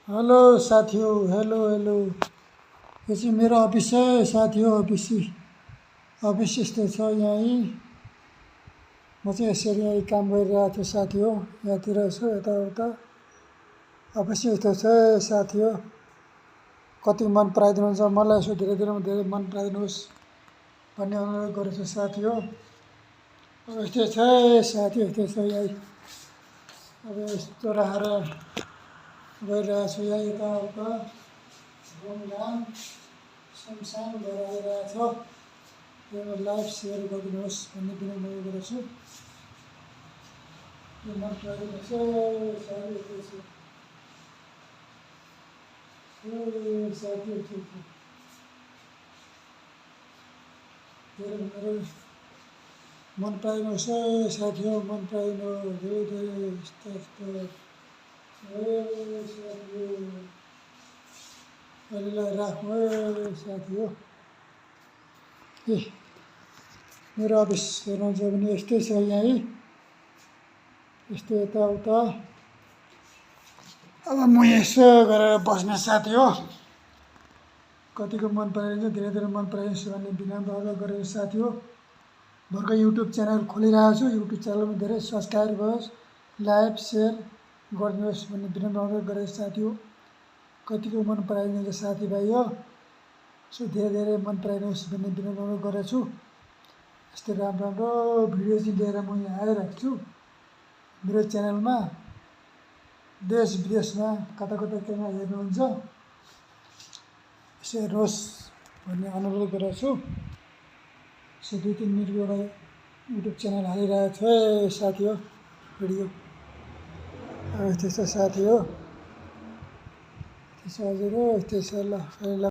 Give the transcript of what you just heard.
Hello साथियों, hello hello. यो चाहिँ मेरो अफिस है साथी हो। अफिस यस्तो छ यहीँ। म चाहिँ यसरी यहीँ काम गरिरहेको छु साथी हो। यहाँतिर यसो यताउता अफिस यस्तो छ साथी हो। कति मन पराइदिनुहुन्छ मलाई, यसो धेरै धेरै मन पराइदिनुहोस् भन्ने अनुरोध गरेछु साथी हो। अब यस्तै छ साथी, यस्तै छ यहीँ। अब यस्तो राखेर गइरहेको छु यहाँ यताउता, घुमघाम सुनसान भएर आइरहेछ। यो लाइभ सेयर गरिदिनुहोस् भन्ने विनम्र गर्छु। यो मन पराइदिनुहोस् साथी, यस्तै छ साथी, यस्तै छ। धेरै मन पराइदिनुहोस् साथी हो, मन पराइदिनुहोस् धेरै धेरै यस्तो यस्तो साथी हो। अहिलेलाई राख्नु साथी हो। ए मेरो अफिस हेर्नुहुन्छ भने यस्तै छ यहीँ, यस्तो यताउता। अब म यसो गरेर बस्ने साथी हो। कतिको मन पराइदिन्छ, धेरै धेरै मन पराइदिन्छ भन्ने विनम्र अनुरोध गरेको साथी हो। भर्खर युट्युब च्यानल खोलिरहेको छु। युट्युब च्यानलमा धेरै सब्सक्राइब गरोस्, लाइभ सेयर गरिदिनुहोस् भन्ने विनम्र अनुरोध गरेको साथी हो। कतिको मन पराइदिन्छ साथीभाइ हो। सो धेरै धेरै मन पराइदिनुहोस् भन्ने विनम्र अनुरोध गरेको छु। यस्तै राम्रो राम्रो भिडियो चाहिँ लिएर म यहाँ आइरहेको छु मेरो च्यानलमा। देश विदेशमा कता कता कहाँ हेर्नुहुन्छ यसो हेर्नुहोस् भन्ने अनुरोध गरेको छु। यसो 2-3 मिनटको एउटा युट्युब च्यानल हालिरहेको छु साथी हो भिडियो। अब यस्तै छ साथी हो, यस्तै छ हजुर हो, यस्तै छ ल।